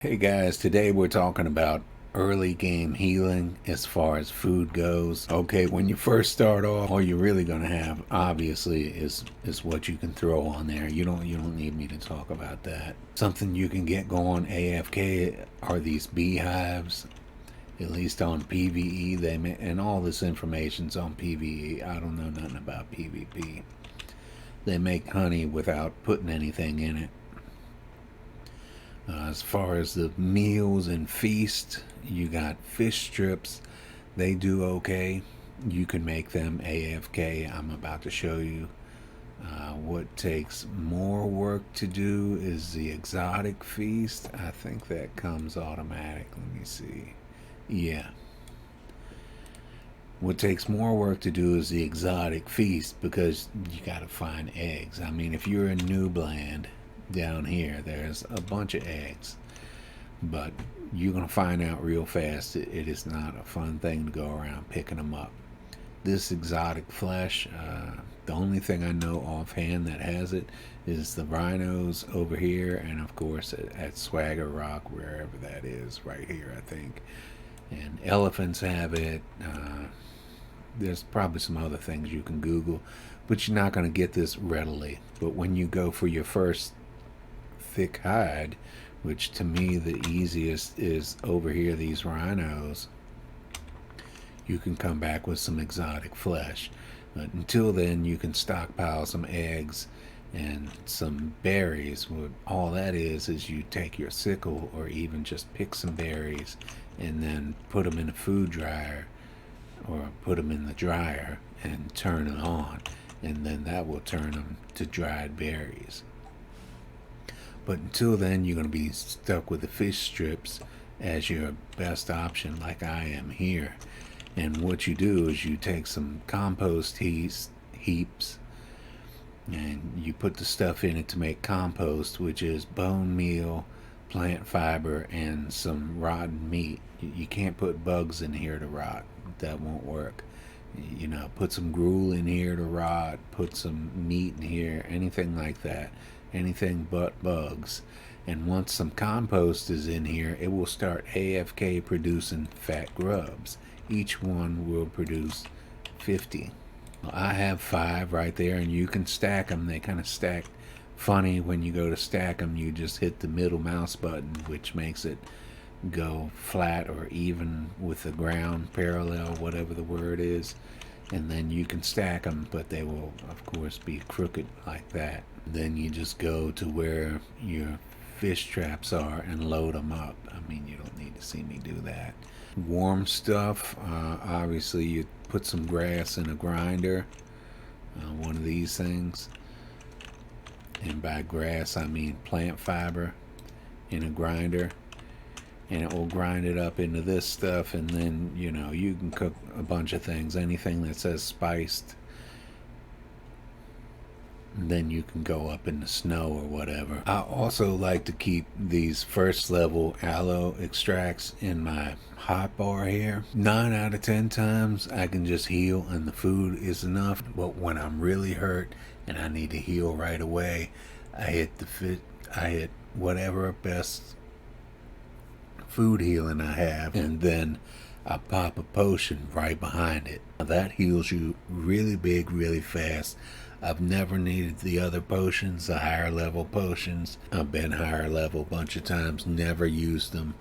Hey guys, today we're talking about early game healing as far as food goes. Okay, when you first start off, all you're really gonna have obviously is what you can throw on there. You don't need me to talk about that. Something you can get going AFK are these beehives. At least on PvE, and all this information's on PvE. I don't know nothing about PvP. They make honey without putting anything in it. As far as the meals and feast, you got fish strips. They do okay. You can make them AFK. I'm about to show you. What takes more work to do is the exotic feast. I think that comes automatic. Let me see. Yeah. What takes more work to do is the exotic feast because you gotta find eggs. I mean, if you're in Noobland down here, there's a bunch of eggs. But you're going to find out real fast it is not a fun thing to go around picking them up. This exotic flesh, the only thing I know offhand that has it is the rhinos over here, and of course at Swagger Rock, wherever that is, right here, I think. And elephants have it. There's probably some other things you can Google, but you're not going to get this readily. But when you go for your first thick hide, which to me the easiest is over here, these rhinos, you can come back with some exotic flesh. But until then, you can stockpile some eggs and some berries. All that is you take your sickle or even just pick some berries and then put them in a food dryer or put them in the dryer and turn it on, and then that will turn them to dried berries. But until then, you're going to be stuck with the fish strips as your best option, like I am here. And what you do is you take some compost heaps and you put the stuff in it to make compost, which is bone meal, plant fiber, and some rotten meat. You can't put bugs in here to rot. That won't work. You know, put some gruel in here to rot, put some meat in here, anything like that. Anything but bugs. And once some compost is in here, it will start AFK producing fat grubs. Each one will produce 50. I have 5 right there, and you can stack them. They kind of stack funny. When you go to stack them, you just hit the middle mouse button, which makes it go flat or even with the ground, parallel, whatever the word is. And then you can stack them, but they will of course be crooked like that. Then you just go to where your fish traps are and load them up. I mean, you don't need to see me do that. Warm stuff, obviously you put some grass in a grinder, one of these things. And by grass I mean plant fiber in a grinder, and it will grind it up into this stuff. And then, you know, you can cook a bunch of things, anything that says spiced. And then you can go up in the snow or whatever. I also like to keep these first level aloe extracts in my hot bar here. 9 out of 10 times I can just heal and the food is enough. But when I'm really hurt and I need to heal right away, I hit whatever best food healing I have, and then I pop a potion right behind it. Now that heals you really big, really fast. I've never needed the other potions, the higher level potions. I've been higher level a bunch of times, never used them.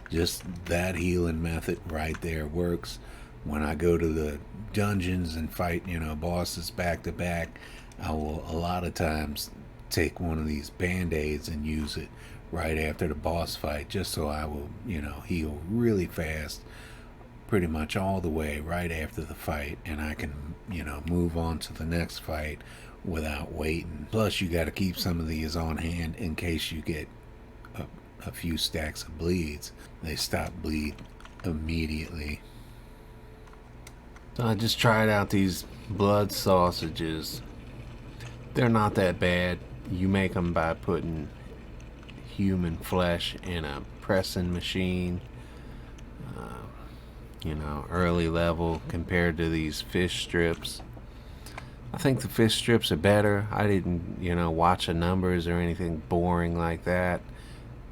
Just that healing method right there works. When I go to the dungeons and fight, you know, bosses back to back, I will a lot of times take one of these band-aids and use it right after the boss fight, just so I will, you know, heal really fast pretty much all the way right after the fight, and I can, you know, move on to the next fight without waiting. Plus you got to keep some of these on hand in case you get a few stacks of bleeds. They stop bleed immediately. So I just tried out these blood sausages. They're not that bad. You make them by putting human flesh in a pressing machine. You know, early level compared to these fish strips. I think the fish strips are better. I didn't, you know, watch the numbers or anything boring like that.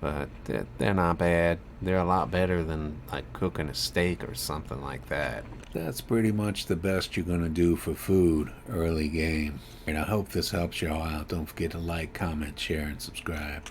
but they're not bad. They're a lot better than like cooking a steak or something like that. That's pretty much the best you're going to do for food early game. And I hope this helps y'all out. Don't forget to like, comment, share, and subscribe.